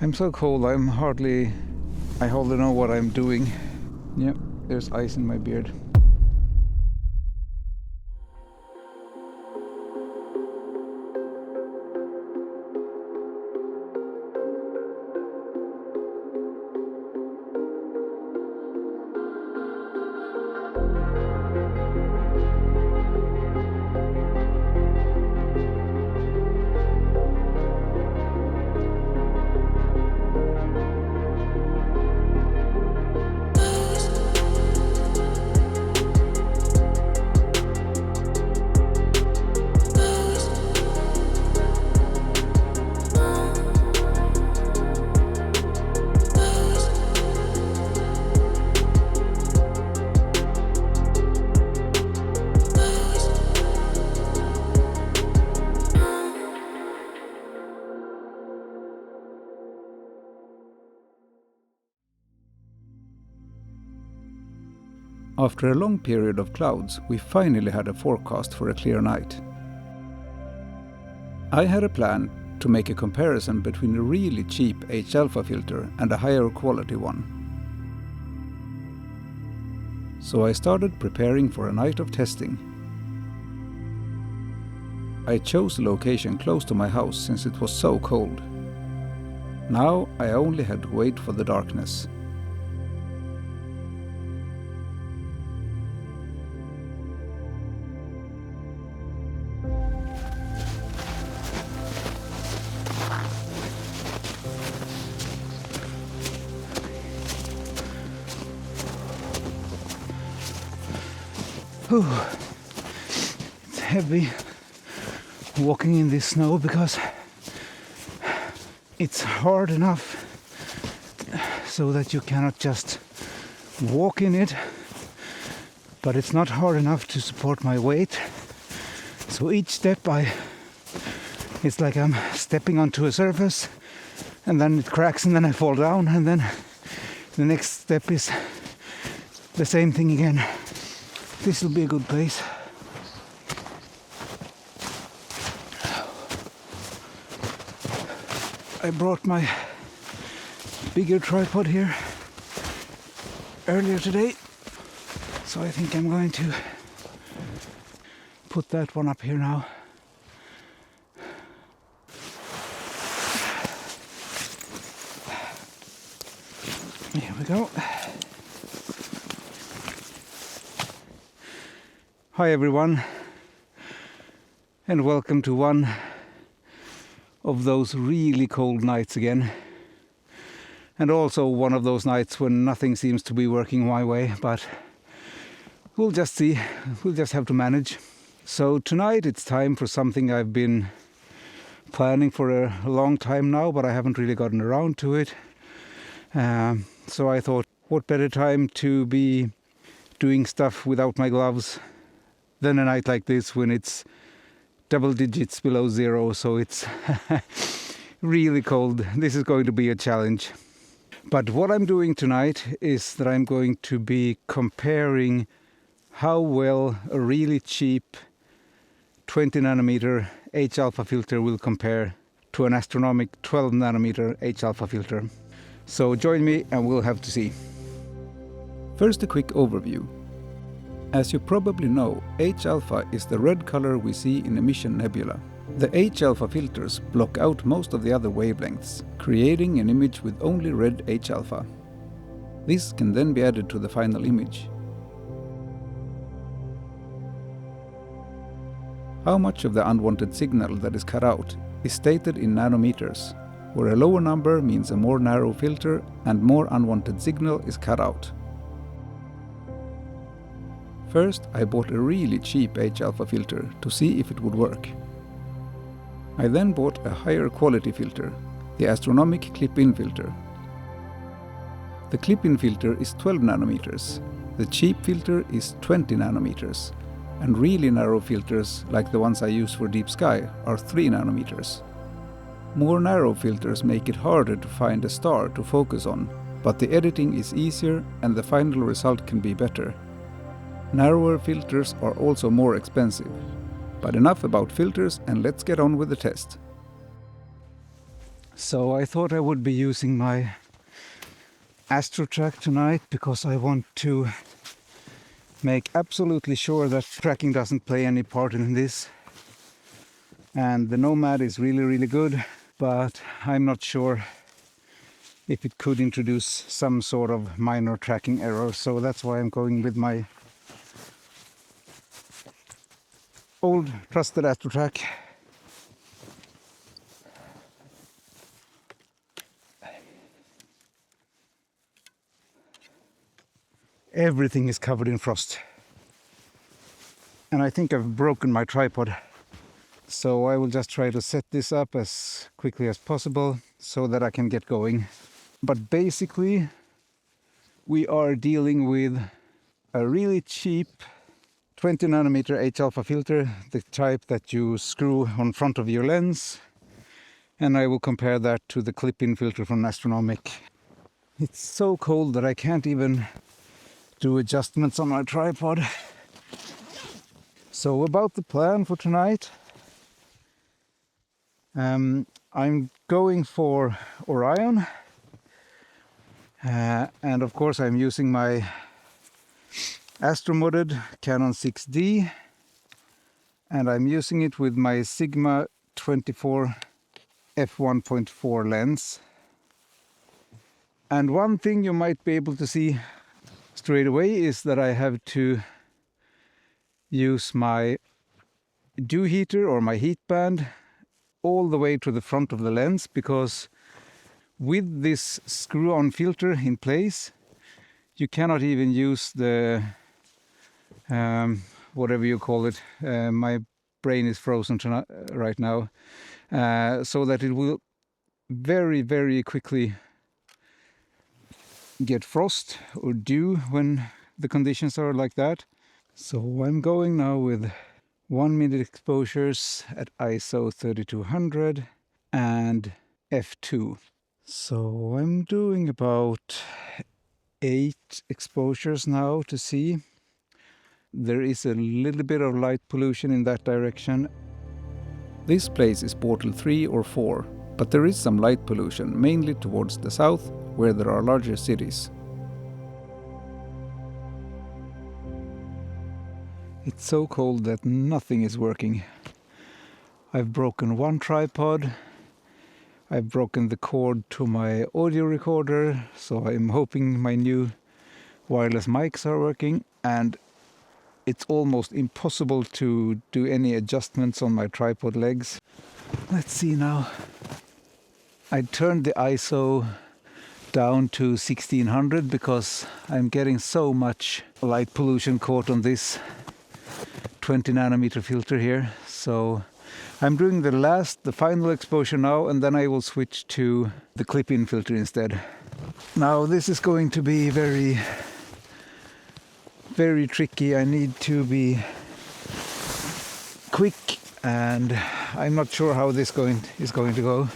I'm so cold, I hardly know what I'm doing. Yep, there's ice in my beard. After a long period of clouds, we finally had a forecast for a clear night. I had a plan to make a comparison between a really cheap H-alpha filter and a higher quality one. So I started preparing for a night of testing. I chose a location close to my house since it was so cold. Now I only had to wait for the darkness. It's heavy walking in this snow because it's hard enough so that you cannot just walk in it, but it's not hard enough to support my weight. So each step it's like I'm stepping onto a surface and then it cracks and then I fall down, and then the next step is the same thing again. This will be a good place. I brought my bigger tripod here earlier today, so I think I'm going to put that one up here now. Here we go. Hi everyone, and welcome to one of those really cold nights again, and also one of those nights when nothing seems to be working my way, but we'll just see, we'll just have to manage. So tonight it's time for something I've been planning for a long time now, but I haven't really gotten around to it. So I thought, what better time to be doing stuff without my gloves than a night like this when it's double digits below zero, so it's really cold. This is going to be a challenge. But what I'm doing tonight is that I'm going to be comparing how well a really cheap 20 nanometer H-alpha filter will compare to an Astronomik 12 nanometer H-alpha filter. So join me and we'll have to see. First, a quick overview. As you probably know, H-alpha is the red color we see in emission nebula. The H-alpha filters block out most of the other wavelengths, creating an image with only red H-alpha. This can then be added to the final image. How much of the unwanted signal that is cut out is stated in nanometers, where a lower number means a more narrow filter and more unwanted signal is cut out. First, I bought a really cheap H-alpha filter to see if it would work. I then bought a higher quality filter, the Astronomik clip-in filter. The clip-in filter is 12 nanometers, the cheap filter is 20 nanometers, and really narrow filters, like the ones I use for deep sky, are 3 nanometers. More narrow filters make it harder to find a star to focus on, but the editing is easier and the final result can be better. Narrower filters are also more expensive. But enough about filters and let's get on with the test. So I thought I would be using my AstroTrack tonight because I want to make absolutely sure that tracking doesn't play any part in this. And the Nomad is really good, but I'm not sure if it could introduce some sort of minor tracking error. So that's why I'm going with my old trusted AstroTrack. Everything is covered in frost. And I think I've broken my tripod. So I will just try to set this up as quickly as possible so that I can get going. But basically, we are dealing with a really cheap 20 nanometer H-alpha filter, the type that you screw on front of your lens. And I will compare that to the clip-in filter from Astronomik. It's so cold that I can't even do adjustments on my tripod. So about the plan for tonight, I'm going for Orion, and of course I'm using my astro-modded Canon 6D, and I'm using it with my Sigma 24 f1.4 lens. And one thing you might be able to see straight away is that I have to use my dew heater or my heat band all the way to the front of the lens, because with this screw-on filter in place, you cannot even use the whatever you call it. My brain is frozen right now, so that it will very quickly get frost or dew when the conditions are like that. So I'm going now with 1 minute exposures at ISO 3200 and f2. So I'm doing about 8 exposures now to see. There is a little bit of light pollution in that direction. This place is portal 3 or 4, but there is some light pollution, mainly towards the south, where there are larger cities. It's so cold that nothing is working. I've broken one tripod. I've broken the cord to my audio recorder, so I'm hoping my new wireless mics are working, and it's almost impossible to do any adjustments on my tripod legs. Let's see now. I turned the ISO down to 1600 because I'm getting so much light pollution caught on this 20 nanometer filter here. So I'm doing the final exposure now, and then I will switch to the clip-in filter instead. Now this is going to be very tricky. I need to be quick, and I'm not sure how this is going to go,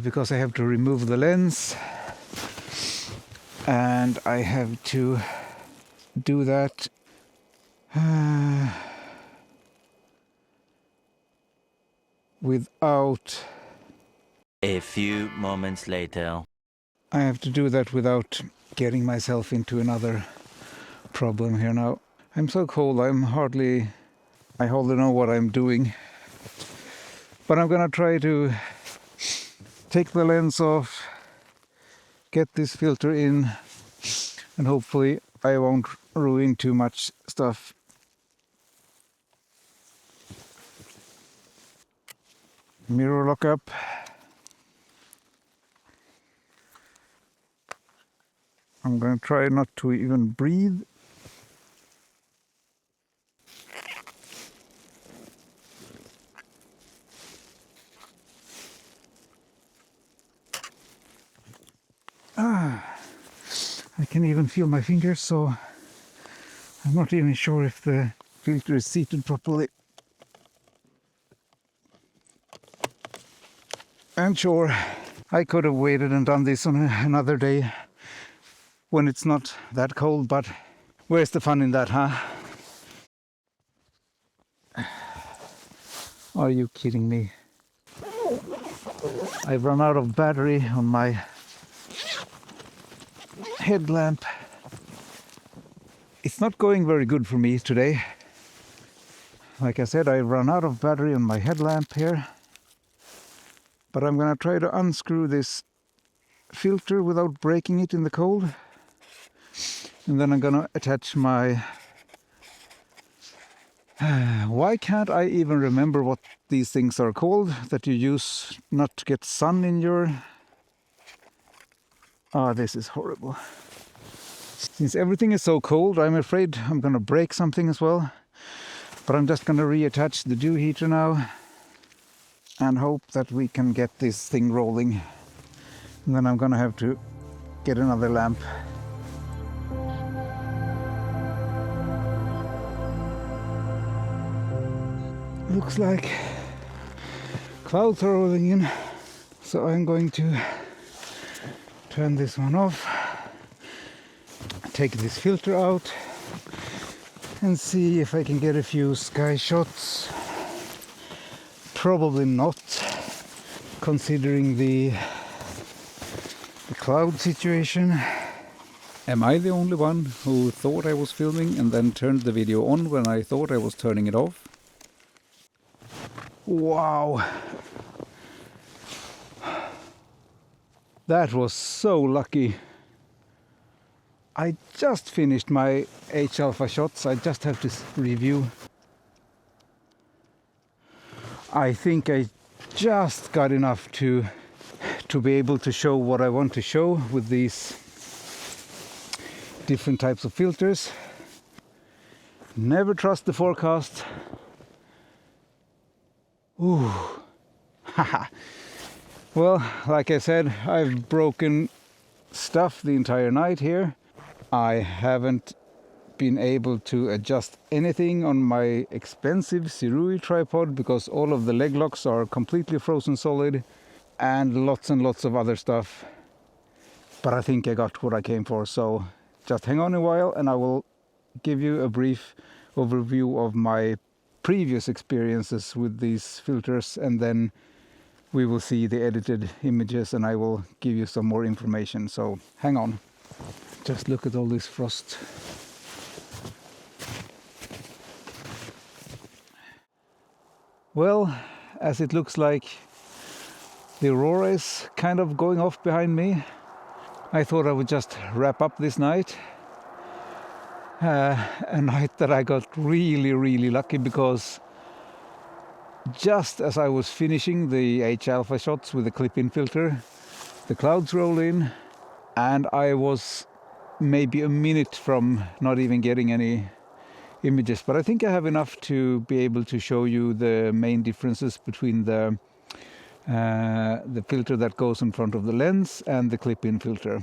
because I have to remove the lens, and I have to do that without... A few moments later. I have to do that without getting myself into another problem here now. I'm so cold, I hardly know what I'm doing. But I'm gonna try to take the lens off, get this filter in, and hopefully I won't ruin too much stuff. Mirror lock up. I'm going to try not to even breathe. I can even feel my fingers, so I'm not even sure if the filter is seated properly. And sure, I could have waited and done this on another day when it's not that cold, but where's the fun in that, huh? Are you kidding me? I've run out of battery on my headlamp. It's not going very good for me today. Like I said, I run out of battery on my headlamp here. But I'm gonna try to unscrew this filter without breaking it in the cold. And then I'm gonna attach my... Why can't I even remember what these things are called that you use not to get sun in your... Ah, this is horrible. Since everything is so cold, I'm afraid I'm gonna break something as well. But I'm just gonna reattach the dew heater now and hope that we can get this thing rolling. And then I'm gonna have to get another lamp. Looks like clouds are rolling in, so I'm going to turn this one off, take this filter out and see if I can get a few sky shots. Probably not, considering the cloud situation. Am I the only one who thought I was filming and then turned the video on when I thought I was turning it off? Wow! That was so lucky. I just finished my H-alpha shots. I just have to review. I think I just got enough to be able to show what I want to show with these different types of filters. Never trust the forecast. Ooh. Haha. Well, like I said, I've broken stuff the entire night here. I haven't been able to adjust anything on my expensive Sirui tripod because all of the leg locks are completely frozen solid, and lots of other stuff. But I think I got what I came for, so just hang on a while and I will give you a brief overview of my previous experiences with these filters, and then we will see the edited images and I will give you some more information, so hang on. Just look at all this frost. Well, as it looks like the aurora is kind of going off behind me, I thought I would just wrap up this night. A night that I got really lucky, because just as I was finishing the H-alpha shots with the clip-in filter, the clouds rolled in and I was maybe a minute from not even getting any images. But I think I have enough to be able to show you the main differences between the filter that goes in front of the lens and the clip-in filter.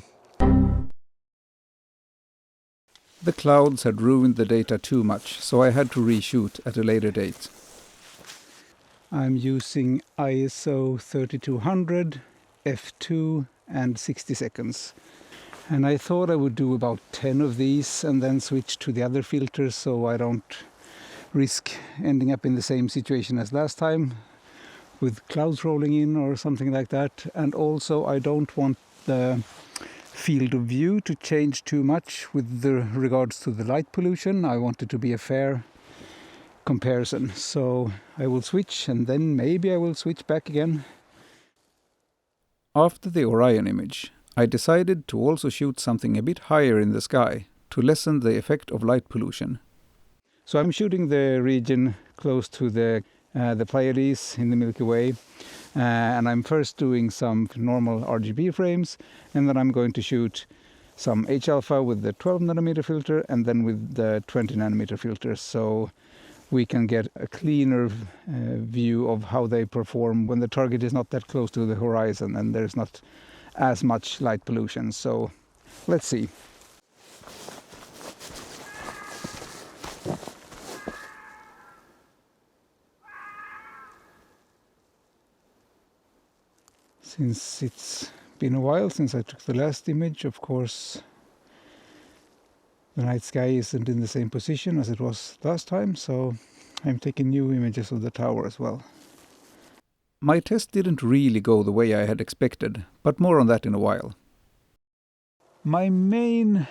The clouds had ruined the data too much, so I had to reshoot at a later date. I'm using ISO 3200, f2 and 60 seconds. And I thought I would do about 10 of these and then switch to the other filters so I don't risk ending up in the same situation as last time with clouds rolling in or something like that. And also I don't want the field of view to change too much with regards to the light pollution. I want it to be a fair comparison. So I will switch and then maybe I will switch back again. After the Orion image, I decided to also shoot something a bit higher in the sky to lessen the effect of light pollution. So I'm shooting the region close to the Pleiades in the Milky Way, and I'm first doing some normal RGB frames, and then I'm going to shoot some H-alpha with the 12 nanometer filter and then with the 20 nanometer filter, so we can get a cleaner view of how they perform when the target is not that close to the horizon and there's not as much light pollution. So let's see. Since it's been a while since I took the last image, of course the night sky isn't in the same position as it was last time, so I'm taking new images of the tower as well. My test didn't really go the way I had expected, but more on that in a while. My main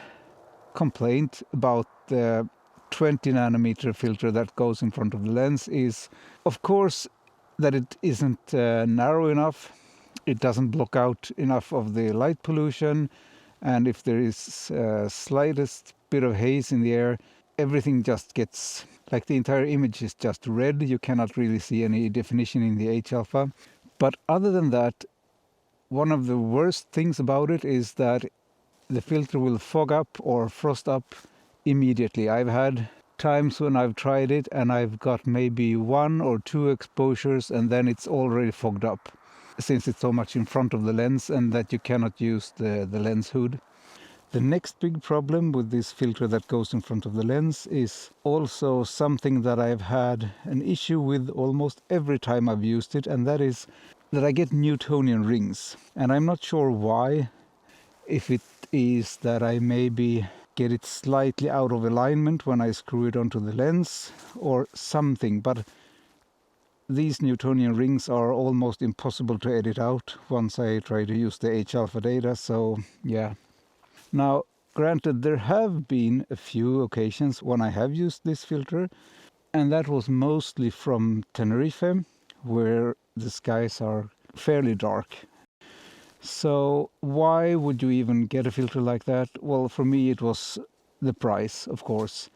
complaint about the 20 nanometer filter that goes in front of the lens is, of course, that it isn't narrow enough. It doesn't block out enough of the light pollution, and if there is slightest bit of haze in the air, everything just gets, like the entire image is just red. You cannot really see any definition in the H-alpha. But other than that, one of the worst things about it is that the filter will fog up or frost up immediately. I've had times when I've tried it and I've got maybe 1 or 2 exposures and then it's already fogged up, since it's so much in front of the lens and that you cannot use the lens hood. The next big problem with this filter that goes in front of the lens is also something that I've had an issue with almost every time I've used it, and that is that I get Newtonian rings. And I'm not sure why, if it is that I maybe get it slightly out of alignment when I screw it onto the lens or something, but these Newtonian rings are almost impossible to edit out once I try to use the H-alpha data, so yeah. Now, granted, there have been a few occasions when I have used this filter, and that was mostly from Tenerife, where the skies are fairly dark. So why would you even get a filter like that? Well, for me it was the price, of course.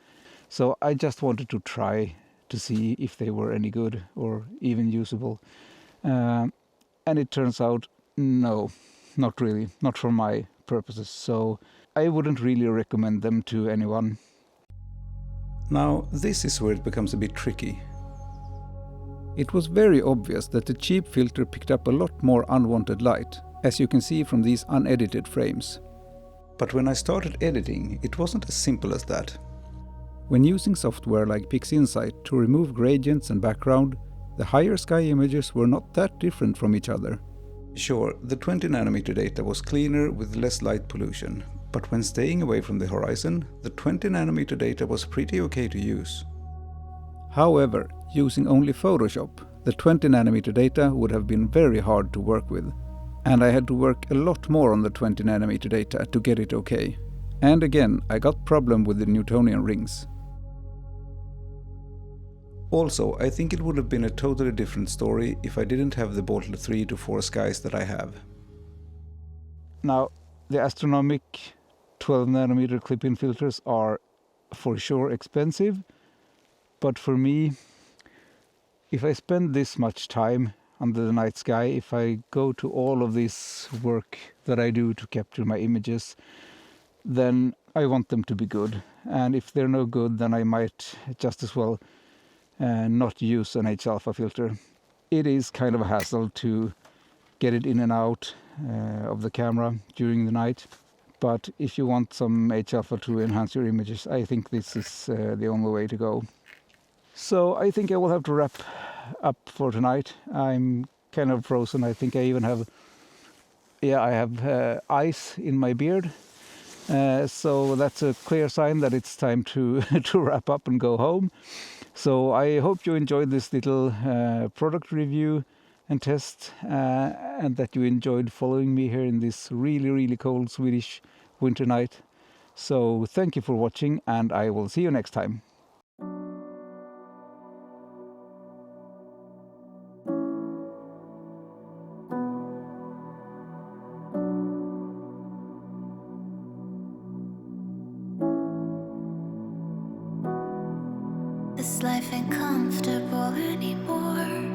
So I just wanted to try to see if they were any good or even usable. And it turns out, no, not really, not for my purposes. So I wouldn't really recommend them to anyone. Now, this is where it becomes a bit tricky. It was very obvious that the cheap filter picked up a lot more unwanted light, as you can see from these unedited frames. But when I started editing, it wasn't as simple as that. When using software like PixInsight to remove gradients and background, the higher sky images were not that different from each other. Sure, the 20 nanometer data was cleaner with less light pollution, but when staying away from the horizon, the 20 nanometer data was pretty okay to use. However, using only Photoshop, the 20 nanometer data would have been very hard to work with, and I had to work a lot more on the 20 nanometer data to get it okay. And again, I got problem with the Newtonian rings. Also, I think it would have been a totally different story if I didn't have the Boltle 3 to 4 skies that I have. Now, the Astronomik 12 nanometer clip-in filters are for sure expensive, but for me, if I spend this much time under the night sky, if I go to all of this work that I do to capture my images, then I want them to be good. And if they're no good, then I might just as well not use an H-alpha filter. It is kind of a hassle to get it in and out of the camera during the night. But if you want some H-alpha to enhance your images, I think this is the only way to go. So I think I will have to wrap up for tonight. I'm kind of frozen. I think I even have, I have ice in my beard. So that's a clear sign that it's time to to wrap up and go home. So I hope you enjoyed this little product review and test, and that you enjoyed following me here in this really, really cold Swedish winter night. So thank you for watching, and I will see you next time. This life ain't comfortable anymore.